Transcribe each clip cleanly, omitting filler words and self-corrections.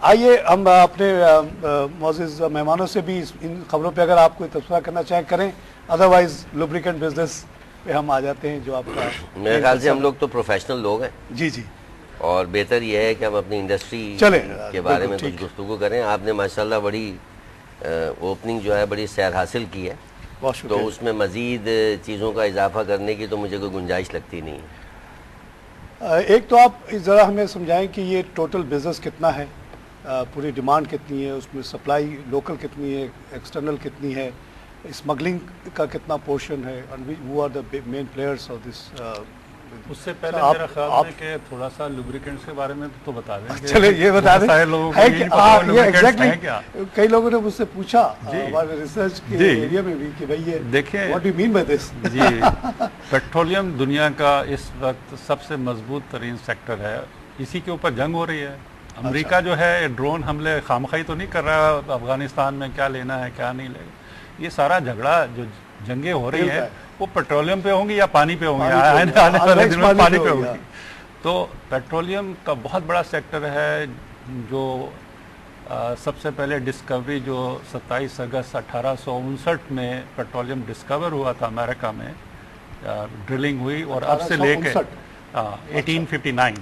آئیے ہم اپنے معزز مہمانوں سے بھی ان خبروں پہ اگر آپ کوئی تبصرہ کرنا چاہیں کریں، ادروائز لوبریکنٹ بزنس پہ ہم آ جاتے ہیں جو آپ کا. میرے خیال سے ہم لوگ تو پروفیشنل لوگ ہیں جی جی، اور بہتر یہ ہے کہ ہم اپنی انڈسٹری کے بارے میں کچھ گفتگو کریں. آپ نے ماشاءاللہ بڑی اوپننگ جو ہے بڑی سیر حاصل کی ہے، تو اس میں مزید چیزوں کا اضافہ کرنے کی تو مجھے کوئی گنجائش لگتی نہیں ہے. ایک تو آپ ذرا ہمیں سمجھائیں کہ یہ ٹوٹل بزنس کتنا ہے، پوری ڈیمانڈ کتنی ہے، اس میں سپلائی لوکل کتنی ہے، ایکسٹرنل کتنی ہے، اسمگلنگ کا کتنا پورشن ہے، who are the main players of this. اس سے پہلے میرا خیال ہے کہ تھوڑا سا لوبریکنٹس کے بارے میں تو بتا دیں. چلے یہ بتا دیں کئی لوگوں نے مجھ سے پوچھا ہمارے ریسرچ کے ایریا میں بھی کہ بھائی دیکھیں what do you mean by this. جی، پیٹرولیم دنیا کا اس وقت سب سے مضبوط ترین سیکٹر ہے. اسی کے اوپر جنگ ہو رہی ہے. امریکہ جو ہے ڈرون حملے خامخواہی تو نہیں کر رہا افغانستان میں کیا لینا ہے کیا نہیں لے. یہ سارا جھگڑا جو جنگیں ہو رہی ہیں وہ پیٹرولیم پہ ہوں گی یا پانی پہ ہوں گی، آنے والے دن میں پانی پہ ہوں گی. تو پیٹرولیم کا بہت بڑا سیکٹر ہے. جو سب سے پہلے ڈسکوری جو 27 اگست 1859 میں پیٹرولیم ڈسکور ہوا تھا امریکہ میں، ڈرلنگ ہوئی، اور اب سے لے کے 1859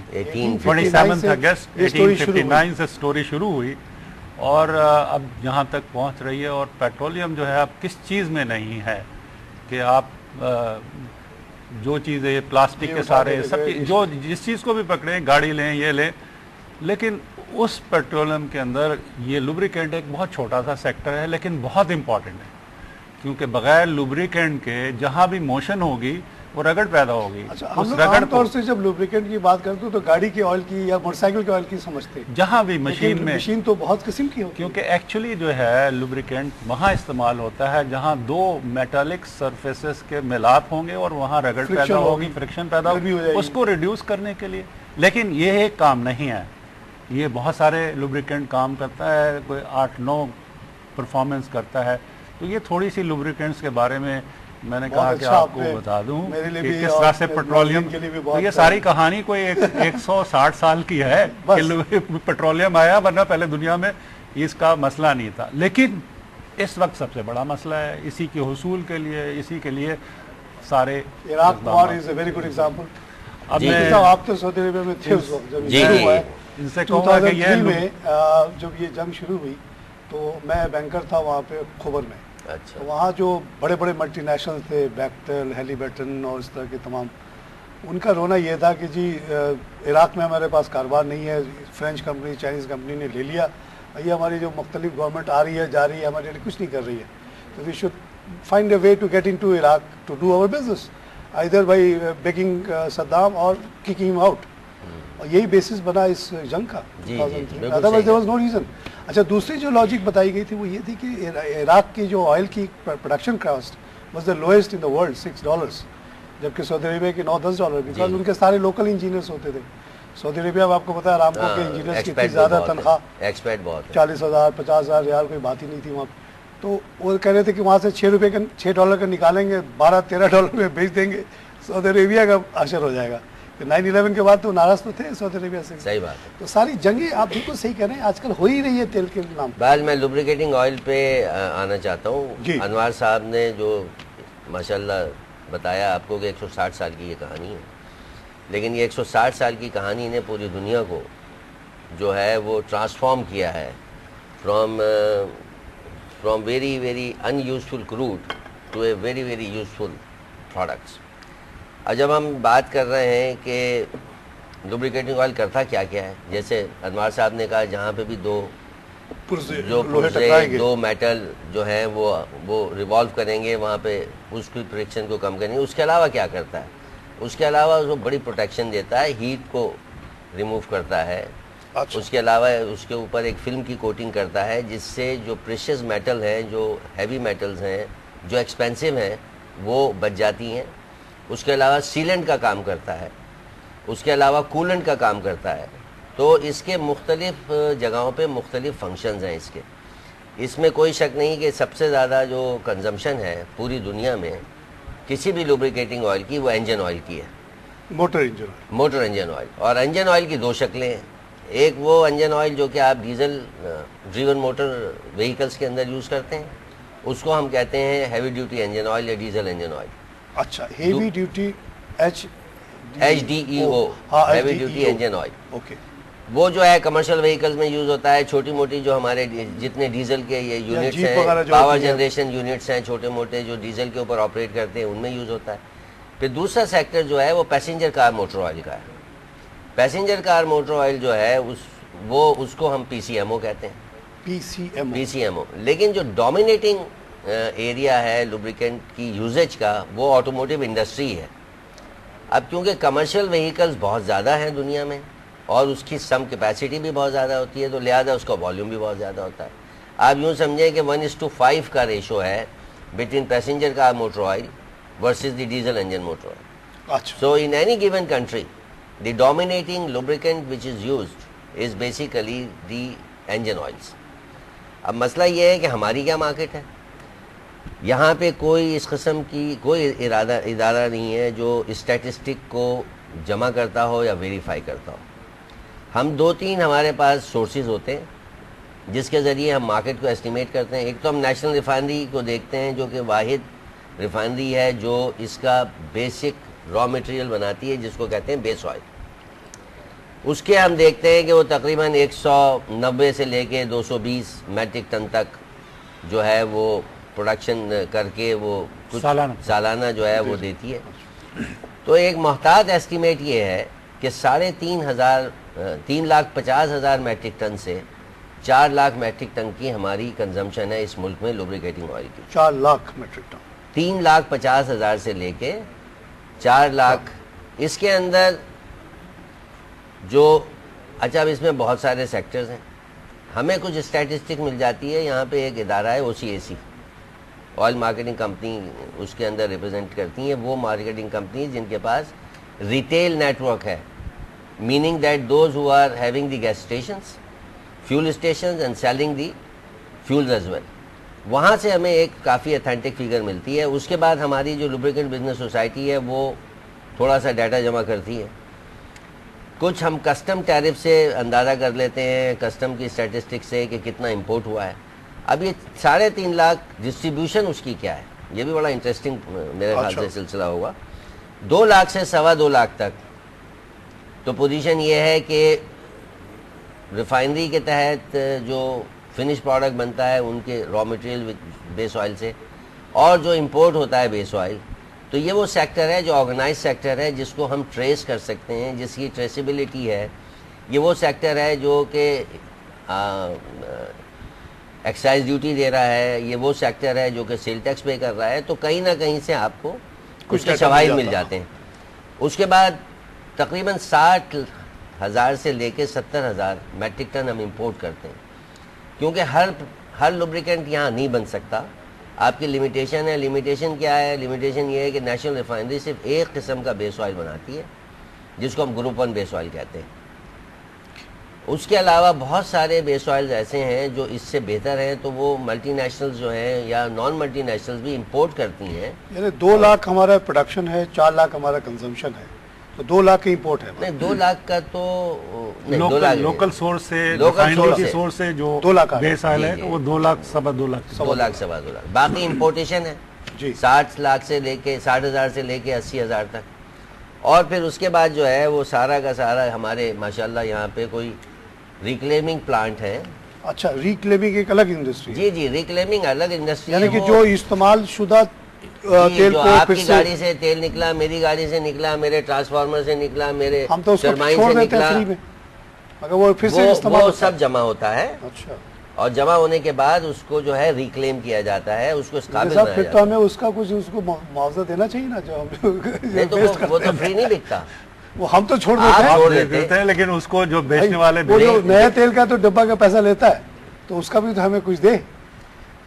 27 اگست 1859 سے سٹوری شروع ہوئی اور اب یہاں تک پہنچ رہی ہے. اور پیٹرولیم جو ہے اب کس چیز میں نہیں ہے کہ آپ جو چیزیں پلاسٹک کے سارے سب جو جس چیز کو بھی پکڑیں، گاڑی لیں یہ لیں، لیکن اس پیٹرولیم کے اندر یہ لوبریکنٹ ایک بہت چھوٹا سا سیکٹر ہے لیکن بہت امپورٹنٹ ہے، کیونکہ بغیر لوبریکنٹ کے جہاں بھی موشن ہوگی وہ رگڑ پیدا ہوگی. اس رگڑ طور سے جب لوبریکنٹ کی بات کرتے تو گاڑی کے آئل کی یا موٹر سائیکل کے آئل کی سمجھتے ہیں، جہاں بھی مشین تو بہت قسم کی ہوتی ہے. کیونکہ ایکچولی جو ہے لوبریکنٹ وہاں استعمال ہوتا ہے جہاں دو میٹالک سرفیسز کے ملاپ ہوں گے اور وہاں رگڑ پیدا ہوگی، فرکشن پیدا ہوگی، اس کو ریڈیوس کرنے کے لیے. لیکن یہ ایک کام نہیں ہے، یہ بہت سارے لوبریکنٹ کام کرتا ہے، کوئی 8-9 پرفارمنس کرتا ہے. تو یہ تھوڑی سی لوبریکنٹس کے بارے میں میں نے کہا کہ آپ کو بتا دوں کہ کس طرح سے پیٹرولیم. تو یہ ساری کہانی کوئی 160 سال کی ہے کہ پیٹرولیم آیا، ورنہ پہلے دنیا میں اس کا مسئلہ نہیں تھا. لیکن اس وقت سب سے بڑا مسئلہ ہے. اسی کے حصول کے لیے، اسی کے لیے سارے عراق وار از اے ویری گڈ ایگزامپل. اب میں آپ تو سعودی عربیہ میں تھے اس وقت جب شروع ہوا ہے. ان سے کہوں گا کہ یہ میں جب یہ جنگ شروع ہوئی تو میں بینکر تھا وہاں پہ خبر میں. اچھا. وہاں جو بڑے بڑے ملٹی نیشنل تھے، بیکٹل، ہیلی بیٹن اور اس طرح کے تمام، ان کا رونا یہ تھا کہ جی عراق میں ہمارے پاس کاروبار نہیں ہے، فرینچ کمپنی چائنیز کمپنی نے لے لیا، یہ ہماری جو مختلف گورنمنٹ آ رہی ہے جا رہی ہے ہمارے لیے کچھ نہیں کر رہی ہے. تو we should find a way to get into Iraq to do our business either by begging Saddam or kicking him out. اور یہی بیسس بنا اس جنگ کا. Otherwise there was no reason. اچھا، دوسری جو لاجک بتائی گئی تھی وہ یہ تھی کہ عراق کی جو آئل کی production cost was the lowest in the world $6، جبکہ سعودی عربیہ کے $9-10، بیکاز ان کے سارے لوکل انجینئرس ہوتے تھے. سعودی عربیہ میں آپ کو پتا ہے ارامکو کے انجینئرس کی اتنی زیادہ تنخواہ، 40,000 50,000 ریال کوئی بات ہی نہیں تھی وہاں. تو وہ کہہ رہے تھے کہ وہاں سے $6 کا نکالیں گے، $12-13 میں بیچ دیں گے، سعودی عربیہ کا عشر ہو جائے گا. 9/11 کے بعد تو ناراض تو تھے سعودی عربیہ سے. صحیح بات ہے. تو ساری جنگیں آپ بالکل صحیح کہہ رہے ہیں آج کل ہو ہی رہی ہے تیل کے نام. بعد میں لوبریکیٹنگ آئل پہ آنا چاہتا ہوں. انوار صاحب نے جو ماشاءاللہ بتایا آپ کو کہ 160 سال کی یہ کہانی ہے، لیکن یہ 160 سال کی کہانی نے پوری دنیا کو جو ہے وہ ٹرانسفارم کیا ہے from very very unuseful crude to a very very useful products. اب جب ہم بات کر رہے ہیں کہ لوبریکیٹنگ آئل کرتا کیا کیا ہے، جیسے انوار صاحب نے کہا جہاں پہ بھی دو میٹل جو ہیں وہ ریوالو کریں گے وہاں پہ اس کی فریکشن کو کم کریں گے. اس کے علاوہ کیا کرتا ہے؟ اس کے علاوہ وہ بڑی پروٹیکشن دیتا ہے، ہیٹ کو ریموو کرتا ہے. اس کے علاوہ اس کے اوپر ایک فلم کی کوٹنگ کرتا ہے جس سے جو پریشیس میٹل ہیں، جو ہیوی میٹلز ہیں، جو ایکسپینسو ہیں، وہ بچ جاتی ہیں. اس کے علاوہ سیلنٹ کا کام کرتا ہے، اس کے علاوہ کولنٹ کا کام کرتا ہے. تو اس کے مختلف جگہوں پہ مختلف فنکشنز ہیں اس کے. اس میں کوئی شک نہیں کہ سب سے زیادہ جو کنزمپشن ہے پوری دنیا میں کسی بھی لوبریکیٹنگ آئل کی وہ انجن آئل کی ہے، موٹر انجن آئل. اور انجن آئل کی دو شکلیں ہیں. ایک وہ انجن آئل جو کہ آپ ڈیزل ڈریون موٹر وہیکلس کے اندر یوز کرتے ہیں، اس کو ہم کہتے ہیں ہیوی ڈیوٹی انجن آئل یا ڈیزل انجن آئل. اچھا، heavy duty HDEO heavy duty engine oil. Okay. وہ جو ہے کمرشل وہیکلز میں یوز ہوتا ہے. چھوٹی موٹی جو ہمارے جتنے ڈیزل کے یہ یونٹس ہیں، پاور جنریشن یونٹس ہیں چھوٹے موٹے جو ڈیزل کے اوپر آپریٹ کرتے ہیں، ان میں یوز ہوتا ہے. پھر دوسرا سیکٹر جو ہے وہ پیسنجر کار موٹر آئل کا ہے. پیسنجر کار موٹر آئل جو ہے اس کو ہم PCMO کہتے ہیں. PCMO. لیکن جو ڈومینیٹنگ ایریا ہے لوبریکنٹ کی یوزیج کا وہ آٹوموٹیو انڈسٹری ہے. اب کیونکہ کمرشل وہیکلز بہت زیادہ ہیں دنیا میں اور اس کی سم کیپیسٹی بھی بہت زیادہ ہوتی ہے، تو لہٰذا اس کا والیوم بھی بہت زیادہ ہوتا ہے. آپ یوں سمجھیں کہ 1:5 کا ریشو ہے between passenger car motor oil versus the diesel engine motor oil. So in any given country the dominating lubricant which is used is basically the engine oils. اب مسئلہ یہ ہے کہ ہماری کیا مارکیٹ ہے. یہاں پہ کوئی اس قسم کی کوئی ادارہ نہیں ہے جو اسٹیٹسٹک کو جمع کرتا ہو یا ویریفائی کرتا ہو. ہم 2-3 ہمارے پاس سورسز ہوتے ہیں جس کے ذریعے ہم مارکیٹ کو ایسٹیمیٹ کرتے ہیں. ایک تو ہم نیشنل ریفائنری کو دیکھتے ہیں جو کہ واحد ریفائنری ہے جو اس کا بیسک را مٹیریل بناتی ہے جس کو کہتے ہیں بیس آئل. اس کے ہم دیکھتے ہیں کہ وہ تقریباً 190 سے لے کے 220 میٹرک ٹن تک جو ہے وہ پروڈکشن کر کے وہ کچھ سالانہ جو ہے وہ دیتی ہے. تو ایک محتاط ایسٹیمیٹ یہ ہے کہ 3,50,000 میٹرک ٹن سے 4 لاکھ میٹرک ٹن کی ہماری کنزمپشن ہے اس ملک میں لوبریکیٹنگ آئل کی. 4 لاکھ میٹرک ٹن. 3,50,000 سے لے کے 4 لاکھ. اس کے اندر جو اچھا اب اس میں بہت سارے سیکٹرز ہیں. ہمیں کچھ اسٹیٹسٹک مل جاتی ہے. یہاں پہ ایک ادارہ ہے OCAC آئل مارکیٹنگ کمپنی اس کے اندر ریپرزینٹ کرتی ہیں. وہ مارکیٹنگ کمپنی جن کے پاس ریٹیل نیٹ ورک ہے, meaning that those who are having the gas stations, fuel stations and selling the fuels as well. وہاں سے ہمیں ایک کافی اتھینٹک فگر ملتی ہے. اس کے بعد ہماری جو لوبریکنٹ بزنس سوسائٹی ہے وہ تھوڑا سا ڈیٹا جمع کرتی ہے. کچھ ہم کسٹم ٹیرف سے اندازہ کر لیتے ہیں, کسٹم کی اسٹیٹسٹک سے کہ کتنا امپورٹ ہوا ہے. اب یہ 3.5 لاکھ ڈسٹریبیوشن اس کی کیا ہے, یہ بھی بڑا انٹرسٹنگ میرے خیال سے سلسلہ ہوگا. 2 لاکھ سے 2.25 لاکھ تک تو پوزیشن یہ ہے کہ ریفائنری کے تحت جو فنش پروڈکٹ بنتا ہے ان کے را مٹیریل بیس آئل سے, اور جو امپورٹ ہوتا ہے بیس آئل, تو یہ وہ سیکٹر ہے جو آرگنائز سیکٹر ہے جس کو ہم ٹریس کر سکتے ہیں, جس کی ٹریسیبلٹی ہے. یہ وہ سیکٹر ہے جو کہ ایکسائز ڈیوٹی دے رہا ہے, یہ وہ سیکٹر ہے جو کہ سیل ٹیکس پے کر رہا ہے. تو کہیں نہ کہیں سے آپ کو کچھ کے شواہد مل جاتے ہیں. اس کے بعد تقریباً 60,000 سے لے کے 70,000 میٹرک ٹن ہم امپورٹ کرتے ہیں, کیونکہ ہر لوبریکنٹ یہاں نہیں بن سکتا. آپ کی لمیٹیشن ہے. لمیٹیشن کیا ہے؟ لمیٹیشن یہ ہے کہ نیشنل ریفائنری صرف ایک قسم کا بیس آئل بناتی ہے جس کو ہم گروپ 1 بیس آئل کہتے ہیں. اس کے علاوہ بہت سارے بیس آئلز ایسے ہیں جو اس سے بہتر ہیں, تو وہ ملٹی نیشنلز جو ہیں یا نان ملٹی نیشنلز بھی امپورٹ کرتی ہیں. یعنی 2 لاکھ ہمارا پروڈکشن ہے, 4 لاکھ ہمارا کنزمپشن ہے, تو 2 لاکھ کا امپورٹ ہے. نہیں 2 لاکھ کا تو لوکل سورس سے, ریفائنری کی سورس سے جو 2 لاکھ بیس آئل ہے وہ 2 لاکھ 2.25 لاکھ 2 لاکھ 2.25 لاکھ. باقی امپورٹیشن ہے جی 60 لاکھ سے لے کے 60,000 سے لے کے 80,000 تک. اور پھر اس کے بعد جو ہے وہ سارا کا سارا ہمارے ماشاءاللہ یہاں پہ کوئی ریکلیمنگ پلانٹ ہے. اچھا, ریکلیمنگ ایک الگ انڈسٹری. جی جی, ریکلیمنگ الگ انڈسٹری, یعنی کہ جو استعمال شدہ تیل جو کو آپ پھر کی سے گاڑی سے تیل نکلا, میری گاڑی سے نکلا, میرے ٹرانسفارمر سے نکلا, میرے ہم تو اس کو ٹربائن چھوڑ سے دیتے ہیں نکلا, فری میں, مگر وہ پھر سے استعمال وہ ہوتا ہے. سب جمع ہوتا ہے. اچھا, اور جمع ہونے کے بعد اس کو جو ہے ریکلیم کیا جاتا ہے, اس کو اس قابل صاحب بنایا پھر جاتا تو ہے. ہمیں اس کا کچھ اس کو معاوضہ دینا چاہیے نا جو ہم نہیں تو وہ تو فری نہیں بکتا, وہ ہم تو چھوڑ آپ دیتے ہیں. چھوڑ دیتے ہیں, لیکن اس کو جو بیچنے والے وہ جو نئے تیل کا تو ڈبہ کا پیسہ لیتا ہے, تو اس کا بھی تو ہمیں کچھ دے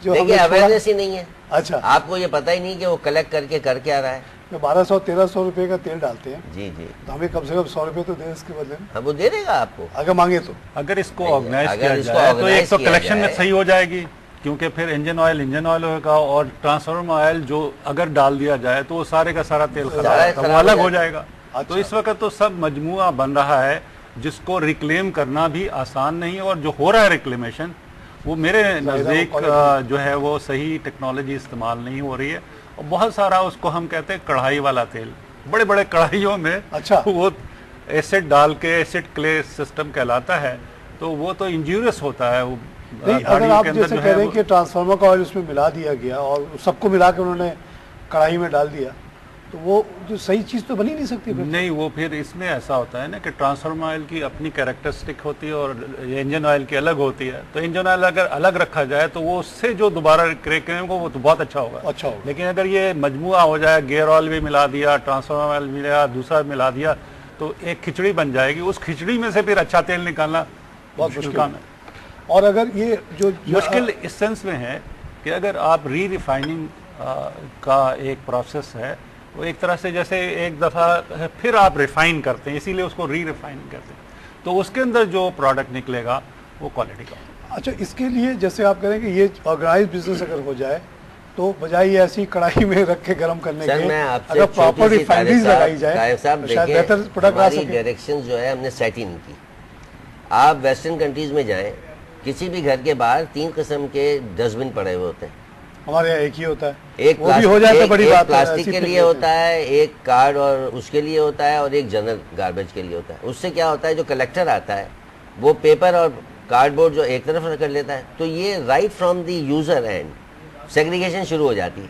جو دیکھیے اویئرنیس ہی نہیں ہے. اچھا, آپ کو یہ پتہ ہی نہیں کہ وہ کلیکٹ کر کے آ رہا ہے. 1200-1300 روپے کا تیل ڈالتے ہیں, جی جی, تو ہمیں کم سے کم 100 روپے تو دیں اس کے بدلے میں, ہاں وہ دے دے گا آپ کو اگر مانگے تو. اگر اس کو آرگنائز اگر کیا اس کو جائے تو organize ایک تو کیا کلیکشن میں جائے. صحیح ہو جائے گی, کیونکہ پھر انجن آئل ہوگا, اور ٹرانسفارمر آئل جو اگر ڈال دیا جائے تو وہ سارے کا سارا تیل خراب ہوگا, وہ الگ ہو جائے گا. تو اس وقت تو سب مجموعہ بن رہا ہے جس کو ریکلیم کرنا بھی آسان نہیں، اور جو ہو رہا ہے ریکلیمیشن وہ میرے نزدیک جو ہے وہ صحیح ٹیکنالوجی استعمال نہیں ہو رہی ہے، اور بہت سارا اس کو ہم کہتے ہیں کڑھائی والا تیل، بڑے بڑے کڑھائیوں میں وہ ایسڈ ڈال کے، ایسڈ کلے سسٹم کہلاتا ہے، تو وہ تو انجوریس ہوتا ہے. وہ اگر آپ جیسے کہہ رہے ہیں کہ ٹرانسفارمر کا آئل اس میں ملا دیا گیا اور سب کو ملا کے انہوں نے کڑھائی میں ڈال دیا، تو وہ جو صحیح چیز تو بن ہی نہیں سکتی. نہیں، وہ پھر اس میں ایسا ہوتا ہے نا کہ ٹرانسفارمر آئل کی اپنی کیریکٹرسٹک ہوتی ہے اور انجن آئل کی الگ ہوتی ہے، تو انجن آئل اگر الگ رکھا جائے تو وہ اس سے جو دوبارہ کریک کریں گے وہ تو بہت اچھا ہوگا. لیکن اگر یہ مجموعہ ہو جائے، گیئر آئل بھی ملا دیا، ٹرانسفارمر آئل ملا، دوسرا ملا دیا، تو ایک کھچڑی بن جائے گی. اس کھچڑی میں سے پھر اچھا تیل نکالنا بہت مشکل کام ہے. اور اگر یہ جو مشکل اس سینس میں ہے کہ اگر آپ ری ریفائننگ کا ایک پروسیس ہے، وہ ایک طرح سے جیسے ایک دفعہ پھر آپ ریفائن کرتے ہیں، اسی لیے اس کو ری ریفائننگ کرتے ہیں، تو اس کے اندر جو پروڈکٹ نکلے گا وہ کوالٹی کا. اچھا، اس کے لیے جیسے آپ کہہ رہے ہیں کہ یہ آرگنائز بزنس اگر ہو جائے تو بجائے یہ ایسی کڑھائی میں رکھ کے گرم کرنے کے اگر پراپر ریفائنریز لگائی جائے تو شاید بہتر پروڈکٹ آ سکے. ڈائریکشن جو ہے ہم نے سیٹ ہی نہیں کی. آپ ویسٹرن کنٹریز میں جائیں، کسی بھی گھر کے باہر 3 قسم کے ڈسٹ بن پڑے ہوئے ہوتے ہیں. ہمارے یہاں ایک ہی ہوتا ہے، ایک وہ بھی ہو جائے تو بڑی بات ہے. پلاسٹک کے لیے ہوتا ہے، ایک کارڈ اور اس کے لیے ہوتا ہے، اور ایک جنرل گاربیج کے لیے ہوتا ہے. اس سے کیا ہوتا ہے، جو کلیکٹر آتا ہے وہ پیپر اور کارڈ بورڈ جو ایک طرف کر لیتا ہے، تو یہ right from the user and segregation شروع ہو جاتی ہے.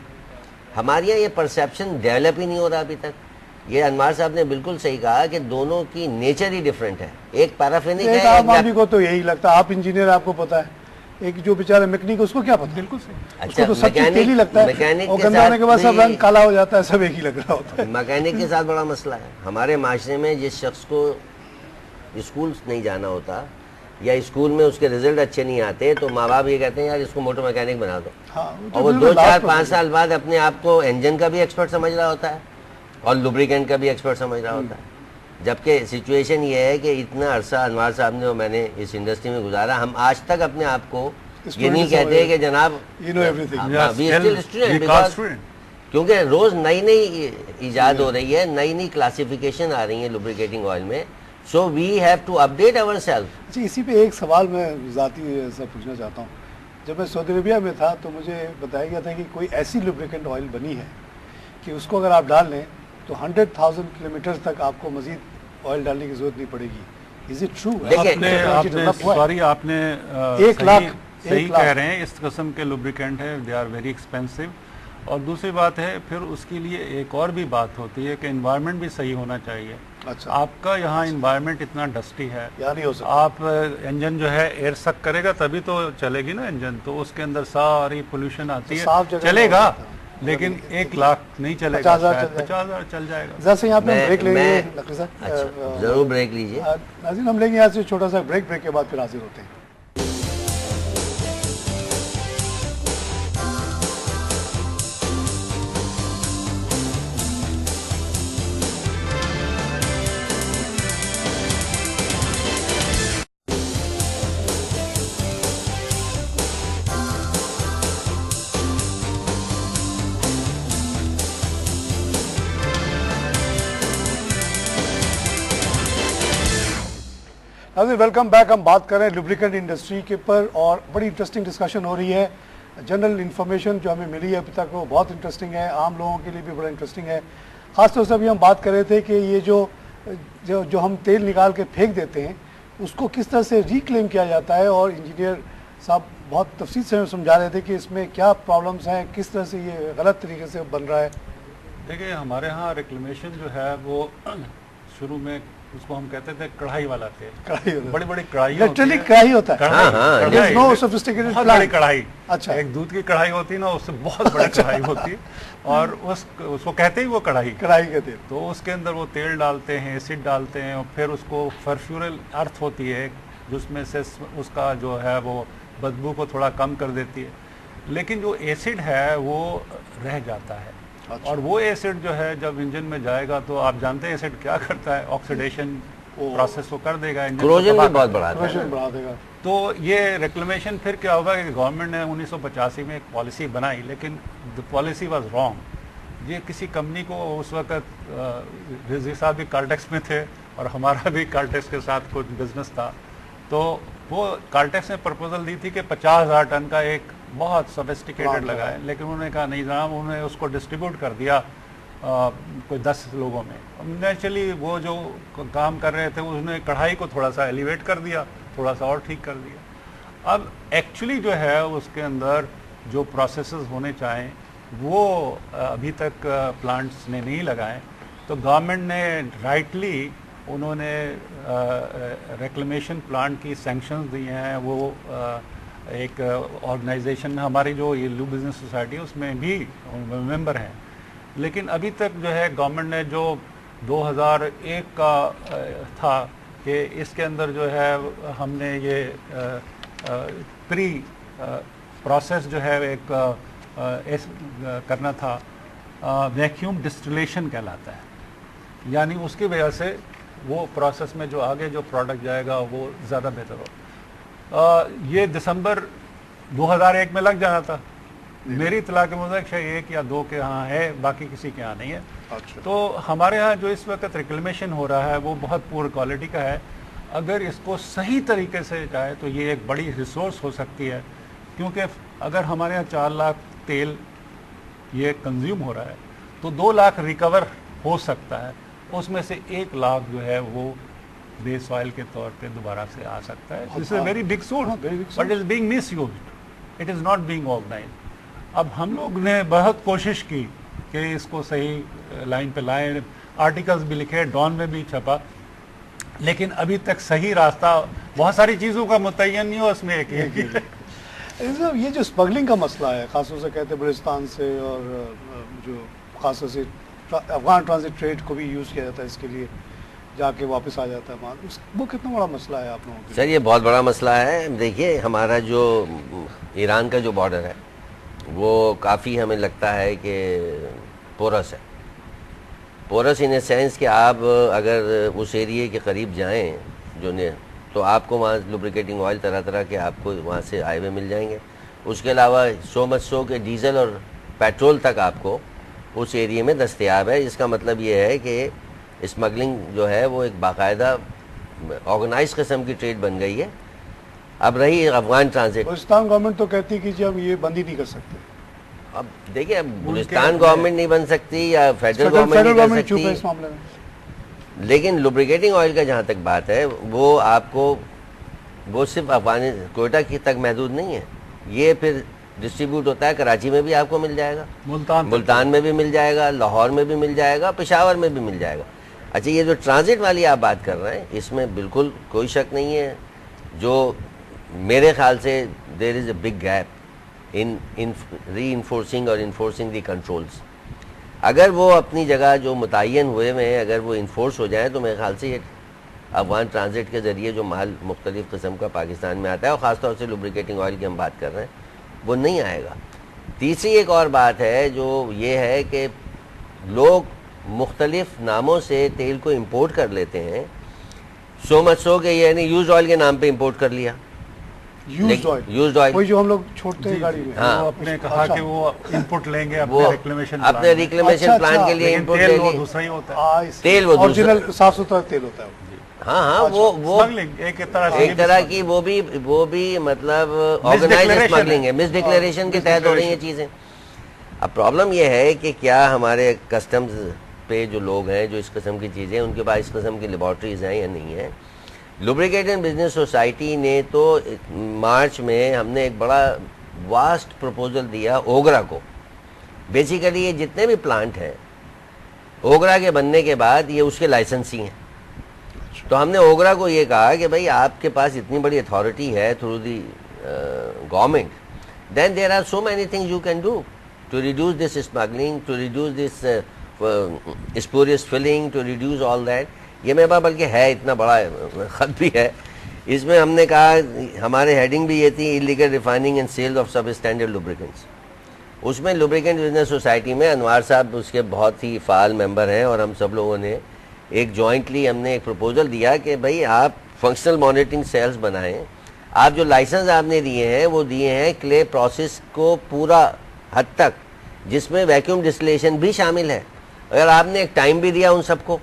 ہمارے یہاں یہ پرسیپشن ڈیولپ ہی نہیں ہو رہا ابھی تک. یہ انوار صاحب نے بالکل صحیح کہا کہ دونوں کی نیچر ہی ڈفرینٹ ہے. ایک پیرافینک ہے، عام آدمی کو تو یہی لگتا ہے. آپ انجینئر، آپ کو پتا ہے، ایک جو بیچارہ میکینک اس کو کیا پتا. بالکل صحیح. اس کو تو سب چیز تیل ہی لگتا ہے، اور گندا ہونے کے بعد سب رنگ کالا ہو جاتا ہے، سب ایک ہی لگ رہا ہوتا ہے. میکینک کے ساتھ بڑا مسئلہ ہے ہمارے معاشرے میں. جس شخص کو اسکول نہیں جانا ہوتا یا اسکول میں اس کے رزلٹ اچھے نہیں آتے، تو ماں باپ یہ کہتے ہیں یار اس کو موٹر میکینک بنا دو. اور وہ 2 4 5 سال بعد اپنے آپ کو انجن کا بھی ایکسپرٹ سمجھ رہا ہوتا ہے اور لوبریکینٹ کا بھی ایکسپرٹ سمجھ رہا ہوتا ہے. جبکہ سچویشن یہ ہے کہ اتنا عرصہ انوار صاحب نے اور میں نے اس انڈسٹری میں گزارا، ہم آج تک اپنے آپ کو یہ نہیں کہتے کہ جناب کیونکہ روز نئی نئی ایجاد ہو رہی ہے، نئی نئی کلاسیفیکیشن آ رہی ہیں لوبریکیٹنگ آئل میں. So we have to update our self. جی، اسی پہ ایک سوال میں ذاتی ایسا پوچھنا چاہتا ہوں. جب میں سعودی عربیہ میں تھا تو مجھے بتایا گیا تھا کہ کوئی ایسی لوبریکینٹ آئل بنی ہے کہ اس کو اگر آپ ڈال لیں تو 100,000 کلومیٹر تک آپ کو مزید آئل ڈالنے کی ضرورت نہیں پڑے گی. Is it true? آپ نے 1 لاکھ صحیح کہہ رہے ہیں. اس قسم کے لوبریکینٹ ہیں، دے آر ویری ایکسپینسو. اور دوسری بات ہے پھر اس کے لیے ایک اور بھی بات ہوتی ہے کہ انوائرمنٹ بھی صحیح ہونا چاہیے. اچھا، آپ کا یہاں انوائرمنٹ اتنا ڈسٹی ہے، نہیں ہو سکتا. آپ انجن جو ہے ایئر سک کرے گا تبھی تو چلے گی نا انجن، تو اس کے اندر ساری پولوشن آتی ہے. چلے گا لیکن 1 لاکھ نہیں چلے گا، 50,000 چل جائے گا. ذرا سے یہاں پہ بریک لیں گے. ضرور بریک لیجیے. ناظرین، ہم لیں گے یہاں سے چھوٹا سا بریک کے بعد پھر حاضر ہوتے ہیں. Welcome back. ہم بات کر رہے ہیں لوبریکینٹ انڈسٹری کے پر اور بڑی انٹرسٹنگ ڈسکشن ہو رہی ہے. جنرل انفارمیشن جو ہمیں ملی ہے ابھی تک وہ بہت انٹرسٹنگ ہے، عام لوگوں کے لیے بھی بڑا انٹرسٹنگ ہے. خاص طور سے ابھی ہم بات کر رہے تھے کہ یہ جو ہم تیل نکال کے پھینک دیتے ہیں اس کو کس طرح سے ریکلیم کیا جاتا ہے، اور انجینئر صاحب بہت تفصیل سے سمجھا رہے تھے کہ اس میں کیا پرابلمس ہیں، کس طرح سے یہ غلط طریقے سے بن رہا ہے. دیکھیں، ہمارے ہاں ریکلیمیشن جو ہے وہ شروع میں اس کو ہم کہتے تھے کڑھائی والا تیل. بڑی بڑی کڑھائی ہوتا ہے. بہت بڑی کڑھائی. اچھا، ایک دودھ کی کڑھائی ہوتی ہے نا، اس سے بہت بڑی کڑھائی ہوتی ہے، اور اس کو کہتے ہی وہ کڑھائی کا تیل. تو اس کے اندر وہ تیل ڈالتے ہیں، ایسڈ ڈالتے ہیں، اور پھر اس کو فرفیورل ارتھ ہوتی ہے جس میں سے اس کا جو ہے وہ بدبو کو تھوڑا کم کر دیتی ہے. لیکن جو ایسڈ ہے وہ رہ جاتا ہے. اور وہ ایسڈ جو ہے جب انجن میں جائے گا تو آپ جانتے ہیں ایسڈ کیا کرتا ہے، آکسیڈیشن پروسیس کو کر دے گا، کروجن بھی بہت بڑھا دے گا. تو یہ ریکلیمیشن پھر کیا ہوگا کہ گورنمنٹ نے 1985 میں ایک پالیسی بنائی، لیکن دی پالیسی واز رانگ. یہ کسی کمپنی کو اس وقت رضوی صاحب بھی کارڈیکس میں تھے، اور ہمارا بھی کالٹیکس کے ساتھ کچھ بزنس تھا. تو وہ کالٹیکس نے پرپوزل دی تھی کہ 50,000 ٹن کا ایک بہت سوفسٹیکیٹڈ لگا ہے, لیکن انہوں نے کہا نہیں جناب, انہوں نے اس کو ڈسٹریبیوٹ کر دیا کوئی 10 لوگوں میں. نیچرلی وہ جو کام کر رہے تھے اس نے کڑھائی کو تھوڑا سا ایلیویٹ کر دیا, تھوڑا سا اور ٹھیک کر دیا. اب ایکچولی جو ہے اس کے اندر جو پروسیسز ہونے چاہیں وہ ابھی تک پلانٹس نے نہیں لگائے. تو گورنمنٹ نے رائٹلی انہوں نے ریکلیمیشن پلانٹ کی سینکشنز دی ہیں. وہ ایک آرگنائزیشن ہماری جو یہ لو بزنس سوسائٹی ہے اس میں بھی ممبر ہیں, لیکن ابھی تک جو ہے گورنمنٹ نے جو 2001 کا تھا کہ اس کے اندر جو ہے ہم نے یہ پری پروسیس جو ہے ایک کرنا تھا, ویکیوم ڈسٹلیشن کہلاتا ہے. یعنی اس کی وجہ سے وہ پروسیس میں جو آگے جو پروڈکٹ جائے گا وہ زیادہ بہتر ہو. یہ دسمبر 2001 میں لگ جانا تھا. میری اطلاع کے مطابق شاید 1 یا 2 کے ہاں ہے, باقی کسی کے ہاں نہیں ہے. تو ہمارے ہاں جو اس وقت ریکلیمیشن ہو رہا ہے وہ بہت پور کوالٹی کا ہے. اگر اس کو صحیح طریقے سے جائے تو یہ ایک بڑی ریسورس ہو سکتی ہے, کیونکہ اگر ہمارے ہاں 4 لاکھ تیل یہ کنزیوم ہو رہا ہے تو 2 لاکھ ریکور ہو سکتا ہے. اس میں سے 1 لاکھ جو ہے وہ بیس آئل کے طور پہ دوبارہ سے آ سکتا ہے. This is a very big source but is being misused, it is not being organised. اب ہم لوگ نے بہت کوشش کی کہ اس کو صحیح لائن پہ لائیں, آرٹیکلز بھی لکھے, ڈان میں بھی چھپا, لیکن ابھی تک صحیح راستہ بہت ساری چیزوں کا متعین نہیں ہو, اس میں ایک یہ جو اسمگلنگ کا مسئلہ ہے, خاص طور سے کہتے ہیں بلوچستان سے, اور جو خاص طور سے افغان ٹرانزٹ ٹریڈ کو بھی یوز کیا جاتا ہے اس کے لیے, جا کے واپس آ جاتا ہے مال, وہ کتنا بڑا مسئلہ ہے آپ لوگوں کے؟ سر یہ بہت بڑا مسئلہ ہے. دیکھیے ہمارا جو ایران کا جو بارڈر ہے وہ کافی ہمیں لگتا ہے کہ پورس ہے. پورس ان اے سینس کہ آپ اگر اس ایریے کے قریب جائیں جو نے تو آپ کو وہاں لوبریکیٹنگ آئل طرح طرح کے آپ کو وہاں سے ہائی وے مل جائیں گے. اس کے علاوہ سو مچ سو کہ ڈیزل اور پیٹرول تک آپ کو اس ایریے میں دستیاب ہے. جس کا مطلب یہ ہے کہ اسمگلنگ جو ہے وہ ایک باقاعدہ آرگنائز قسم کی ٹریڈ بن گئی ہے. اب رہی افغان ٹرانزٹ, بلوچستان گورنمنٹ تو کہتی ہے کہ جی ہم یہ بندی نہیں کر سکتے. اب دیکھیں اب بلوچستان گورنمنٹ نہیں بن سکتی یا فیڈرل گورنمنٹ نہیں کر سکتی, اس معاملے میں. لیکن لوبریکیٹنگ آئل کا جہاں تک بات ہے وہ آپ کو وہ صرف افغان کوئٹہ کی تک محدود نہیں ہے. یہ پھر ڈسٹریبیوٹ ہوتا ہے, کراچی میں بھی آپ کو مل جائے گا, ملتان میں بھی مل جائے گا, لاہور میں بھی مل جائے گا, پشاور میں بھی مل جائے گا. اچھا یہ جو ٹرانزٹ والی آپ بات کر رہے ہیں اس میں بالکل کوئی شک نہیں ہے. جو میرے خیال سے there is a big gap in reinforcing اور انفورسنگ دی کنٹرولز. اگر وہ اپنی جگہ جو متعین ہوئے ہیں اگر وہ انفورس ہو جائیں تو میرے خیال سے یہ افغان ٹرانزٹ کے ذریعے جو مال مختلف قسم کا پاکستان میں آتا ہے, اور خاص طور سے لوبریکیٹنگ آئل کی ہم بات کر رہے ہیں, وہ نہیں آئے گا. تیسری ایک اور بات ہے جو یہ ہے کہ لوگ مختلف ناموں سے تیل کو امپورٹ کر لیتے ہیں. سو مچ سو کہ یعنی یوز آئل کے نام پہ امپورٹ کر لیا, یوزڈ آئل وہی جو ہم لوگ چھوڑتے ہیں گاڑی میں. ہاں آپ نے کہا کہ وہ انپٹ لیں گے وہ اپنے ریکلیمیشن پلان کے لیے انپٹ لیں گے. دوسرا ہی ہوتا ہے تیل, وہ اوریجنل صاف ستھرا تیل ہوتا ہے. ہاں ہاں وہ ایک طرح کی وہ بھی مطلب آرگنائز اسمگلنگ ہے, مس ڈکلیریشن کے تحت ہو رہی ہیں چیزیں. اب پرابلم یہ ہے کہ کیا ہمارے کسٹمز پہ جو لوگ ہیں جو اس قسم کی چیزیں ان کے پاس اس قسم کی لیبارٹریز ہیں یا نہیں ہیں. لوبریکیٹنگ بزنس سوسائٹی نے تو مارچ میں ہم نے ایک بڑا واسٹ پروپوزل دیا اوگرا کو. بیسیکلی یہ جتنے بھی پلانٹ ہیں اوگرا کے بننے کے بعد یہ اس کے لائسنسی ہیں. تو ہم نے اوگرا کو یہ کہا کہ بھائی آپ کے پاس اتنی بڑی اتھارٹی ہے through the government, then there are so many things you can do to reduce this smuggling, to reduce this spurious filling, to reduce all that. یہ میرے پاس بلکہ ہے اتنا بڑا خط بھی ہے. اس میں ہم نے کہا ہمارے ہیڈنگ بھی یہ تھی illegal refining and sale of substandard lubricants. اس میں لوبریکنٹ بزنس سوسائٹی میں انوار صاحب اس کے بہت ہی فعال ممبر ہیں, اور ہم سب لوگوں نے ایک جوائنٹلی ہم نے ایک پروپوزل دیا کہ بھائی آپ فنکشنل مانیٹرنگ سیلز بنائیں. آپ جو لائسنس آپ نے دیے ہیں وہ دیے ہیں کلے پروسیس کو پورا حد تک, جس میں ویکیوم ڈسٹلیشن بھی شامل ہے. اگر آپ نے ایک ٹائم بھی دیا ان سب کو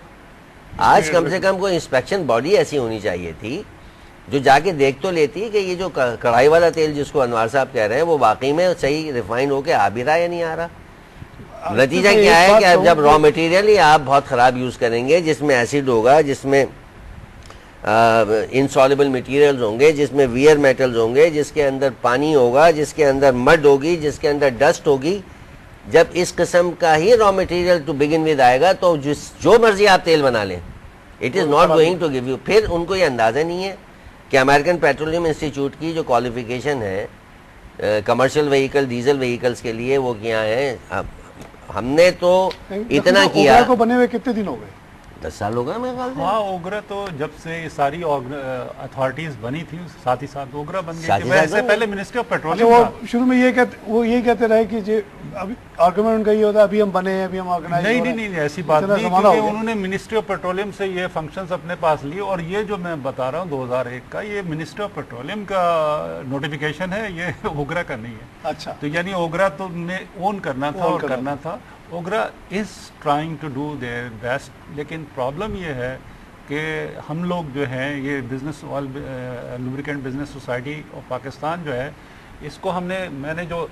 آج کم سے کم کوئی انسپیکشن باڈی ایسی ہونی چاہیے تھی جو جا کے دیکھ تو لیتی کہ یہ جو کڑھائی والا تیل جس کو انوار صاحب کہہ رہے ہیں وہ واقعی میں صحیح ریفائن ہو کے آ بھی رہا یا نہیں آ رہا. نتیجہ کیا ہے کہ اب جب را مٹیریل ہی آپ بہت خراب یوز کریں گے جس میں ایسڈ ہوگا, جس میں انسالبل مٹیریلز ہوں گے, جس میں ویئر میٹلز ہوں گے, جس کے اندر پانی ہوگا, جس کے اندر مڈ ہوگی, جس کے اندر ڈسٹ ہوگی, جب اس قسم کا ہی raw material to begin with آئے گا تو جو مرضی آپ تیل بنا لیں it is not going to give you. پھر ان کو یہ اندازہ نہیں ہے کہ امریکن پیٹرولیم انسٹیٹیوٹ کی جو کوالیفیکیشن ہے کمرشل وہیکل ڈیزل وہیکلس کے لیے وہ کیا ہے. ہم نے تو اتنا کیا. کو بنے ہوئے کتنے دن ہو گئے؟ 10 سال ہو گئے میرے خیال سے. ہاں اوگرا تو جب سے یہ ساری اتھارٹیز بنی تھی ساتھ ہی ساتھ اوگرا بن گئی تھی. ویسے پہلے منسٹری آف پیٹرولیم وہ شروع میں یہی کہتے رہے کہ جی ابھی آرگومنٹ ان کا یہ ہوتا ہے ابھی ہم بنے ہیں, ابھی ہم آرگنائز. نہیں ایسی بات نہیں, کیونکہ انہوں نے منسٹری آف پیٹرولیم سے یہ فنکشنز اپنے پاس لی. اور یہ جو میں بتا رہا ہوں 2001 کا یہ منسٹری آف پیٹرولیم کا نوٹیفیکیشن ہے, یہ اوگرا کا نہیں ہے. اچھا, تو یعنی اوگرا تو نے اون کرنا تھا اور کرنا تھا. OGRA is trying to do their best, لیکن پرابلم یہ ہے کہ ہم لوگ جو ہیں یہ business lubricant business society of Pakistan جو ہے اس کو میں نے جو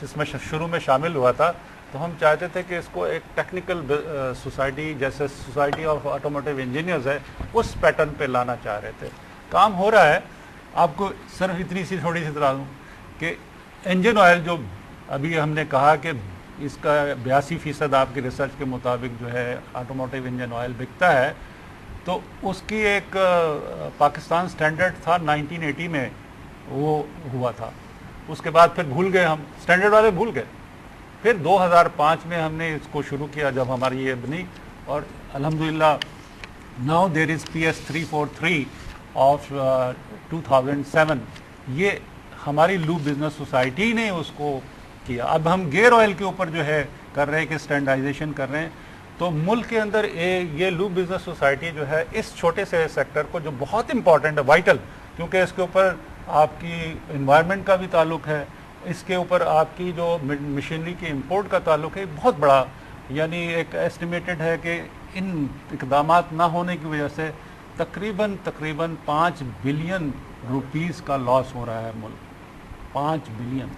اس میں شروع میں شامل ہوا تھا تو ہم چاہتے تھے کہ اس کو ایک ٹیکنیکل سوسائٹی جیسے سوسائٹی آف آٹوموٹیو انجینئرز ہے اس پیٹرن پہ لانا چاہ رہے تھے. کام ہو رہا ہے. آپ کو صرف اتنی سی تھوڑی سی اطلاع دوں کہ انجن آئل جو ابھی ہم نے کہا کہ اس کا 82% آپ کی ریسرچ کے مطابق جو ہے آٹوموٹیو انجن آئل بکتا ہے, تو اس کی ایک پاکستان سٹینڈرڈ تھا 1980 میں وہ ہوا تھا. اس کے بعد پھر بھول گئے, ہم سٹینڈرڈ والے بھول گئے. پھر 2005 میں ہم نے اس کو شروع کیا جب ہماری یہ بنی, اور الحمدللہ now there is PS 343 of 2007. یہ ہماری لوب بزنس سوسائٹی نے اس کو کیا. اب ہم گیئر آئل کے اوپر جو ہے کر رہے ہیں کہ اسٹینڈرڈائزیشن کر رہے ہیں. تو ملک کے اندر یہ لوب بزنس سوسائٹی جو ہے اس چھوٹے سے سیکٹر کو جو بہت امپورٹنٹ ہے, وائٹل, کیونکہ اس کے اوپر آپ کی انوائرمنٹ کا بھی تعلق ہے, اس کے اوپر آپ کی جو مشینری کی امپورٹ کا تعلق ہے, بہت بڑا. یعنی ایک ایسٹیمیٹڈ ہے کہ ان اقدامات نہ ہونے کی وجہ سے تقریباً 5 بلین روپیز کا لاس ہو رہا ہے ملک. 5 بلین.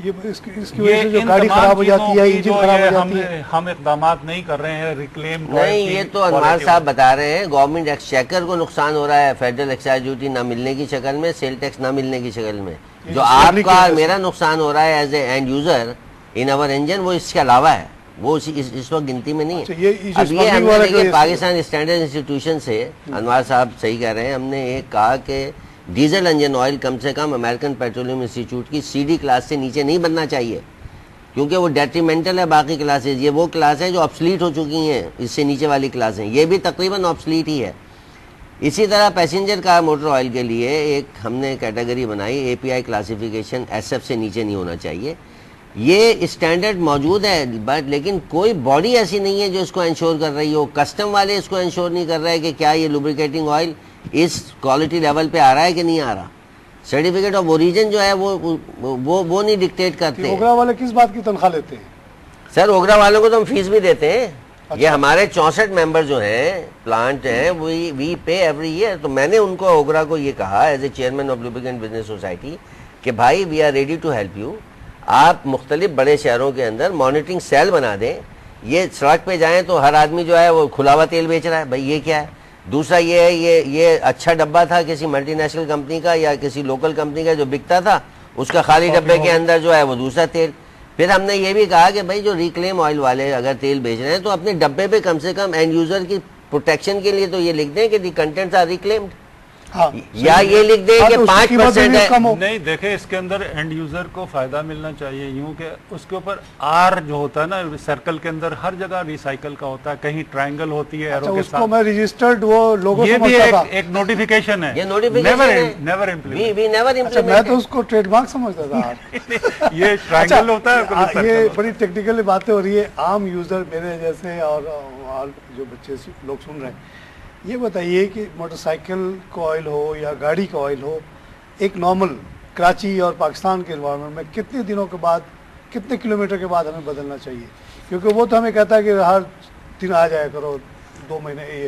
اس کی وجہ سے جو گاڑی خراب ہو جاتی ہے, انجن خراب ہو جاتی ہے. ہم اقدامات نہیں کر رہے ہیں ریکلیم. نہیں, یہ تو انوار صاحب بتا رہے ہیں گورنمنٹ ایکسچیکر کو نقصان ہو رہا ہے فیڈرل ایکسائز ڈیوٹی نہ ملنے کی شکل میں, سیل ٹیکس نہ ملنے کی شکل میں. جو آپ کا میرا نقصان ہو رہا ہے ایز اے اینڈ یوزر ان اور انجن, وہ اس کے علاوہ ہے, وہ اس وقت گنتی میں نہیں ہے. اب یہ ہم نے پاکستان اسٹینڈرڈ انسٹیٹیوشن سے, انوار صاحب صحیح کہہ رہے ہیں, ہم نے ایک کہا کہ ڈیزل انجن آئل کم سے کم امریکن پیٹرولیم انسٹیٹیوٹ کی CD کلاس سے نیچے نہیں بننا چاہیے, کیونکہ وہ ڈیٹریمنٹل ہے باقی کلاسز. یہ وہ کلاس ہے جو آبسلیٹ ہو چکی ہیں, اس سے نیچے والی کلاسیں یہ بھی تقریباً آبسلیٹ ہی ہے. اسی طرح پیسنجر کار موٹر آئل کے لیے ایک ہم نے کیٹیگری بنائی, API کلاسیفیکیشن SF سے نیچے نہیں ہونا چاہیے. یہ اسٹینڈرڈ موجود ہے, بٹ لیکن کوئی باڈی ایسی نہیں ہے جو اس کو انشور کر رہی ہو. کسٹم والے اس کو انشور نہیں کر رہے کہ کیا یہ لوبریکیٹنگ آئل اس کوالٹی لیول پہ آ رہا ہے کہ نہیں آ رہا. سرٹیفکیٹ آف اوریجن جو ہے وہ نہیں ڈکٹیٹ کرتے. اوگرا والے کس بات کی تنخواہ لیتے ہیں؟ سر اوگرا والوں کو تو ہم فیس بھی دیتے ہیں. یہ ہمارے 64 ممبر جو ہیں پلانٹ ہیں وی پے ایوری ایئر. تو میں نے ان کو اوگرا کو یہ کہا as a chairman of lubricant business society کہ بھائی we are ready to help you. آپ مختلف بڑے شہروں کے اندر مانیٹرنگ سیل بنا دیں. یہ سڑک پہ جائیں تو ہر آدمی جو ہے وہ کھلا ہوا تیل بیچ رہا ہے, بھائی یہ کیا ہے. دوسرا یہ ہے یہ اچھا ڈبہ تھا کسی ملٹی نیشنل کمپنی کا یا کسی لوکل کمپنی کا جو بکتا تھا, اس کا خالی ڈبے کے اندر جو ہے وہ دوسرا تیل. پھر ہم نے یہ بھی کہا کہ بھائی جو ریکلیم آئل والے اگر تیل بیچ رہے ہیں تو اپنے ڈبے پہ کم سے کم اینڈ یوزر کی پروٹیکشن کے لیے تو یہ لکھ دیں کہ دی کنٹینٹس آر ریکلیمڈ, یا یہ لکھ دیں کہ 5% ہے. نہیں دیکھیں, اس کے اندر اینڈ یوزر کو فائدہ ملنا چاہیے یوں کہ اس کے اوپر آر جو ہوتا ہے نا سرکل کے اندر ہر جگہ ریسائیکل کا ہوتا ہے, کہیں ٹرائنگل ہوتی ہے ایرو کے ساتھ. میں رجسٹرڈ وہ لوگو یہ بھی ایک نوٹیفیکیشن ہے. یہ نوٹیفیکیشن نیور امپلیمنٹ. میں تو اس کو ٹریڈ مارک سمجھتا تھا. یہ ٹرائنگل ہوتا ہے. یہ بڑی ٹیکنیکل باتیں ہو رہی ہے. عام یوزر میرے جیسے اور جو بچے لوگ سن رہے ہیں, یہ بتائیے کہ موٹر سائیکل کا آئل ہو یا گاڑی کا آئل ہو, ایک نارمل کراچی اور پاکستان کے انوائرمنٹ میں کتنے دنوں کے بعد, کتنے کلومیٹر کے بعد ہمیں بدلنا چاہیے؟ کیونکہ وہ تو ہمیں کہتا ہے کہ ہر دن آ جایا کرو, 2 مہینے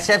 SF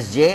SJ,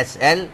SL,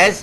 S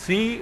C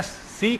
S, C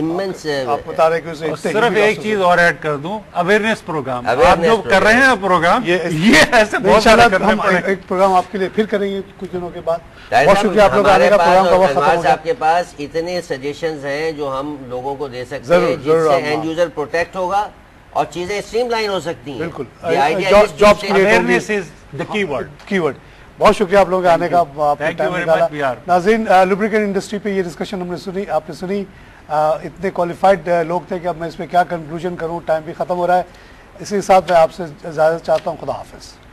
immense آپ بتا رہے کہ اسے اور اتنے صرف heavy ایک losses چیز اور ایڈ کر دوں، اویئرنیس پروگرام آپ Awareness جو کر رہے ہیں پروگرام یہ ایسے بہت سارے انشاءاللہ کرنے ہم پڑیں گے۔ ایک پروگرام آپ کے لیے پھر کریں گے کچھ دنوں کے بعد۔ طاہر بہت صاحب، شکریہ آپ لوگ آنے کا، پروگرام کا وقت ختم ہو گیا۔ آپ کے پاس اتنے سجیشنز ہیں جو ہم لوگوں کو دے سکتے ضرور، ہیں ضرور جس سے آپ اینڈ یوزر پروٹیکٹ ہوگا اور چیزیں اسٹریم لائن ہو سکتی ہیں۔ بالکل، The idea is to jobs say- create ہوگی۔ Awareness is the key word۔ کی ورڈ۔ بہت شکریہ آپ لوگوں کے آنے کا، آپ نے Thank you ٹائم very نکالا۔ much, we are- ناظرین، لوبریکینٹ انڈسٹری پہ یہ ڈسکشن ہم نے سنی، آپ نے سنی، اتنے کوالیفائڈ لوگ تھے کہ اب میں اس پہ کیا کنکلوژن کروں، ٹائم بھی ختم ہو رہا ہے۔ اسی کے ساتھ میں آپ سے اجازت چاہتا ہوں، خدا حافظ۔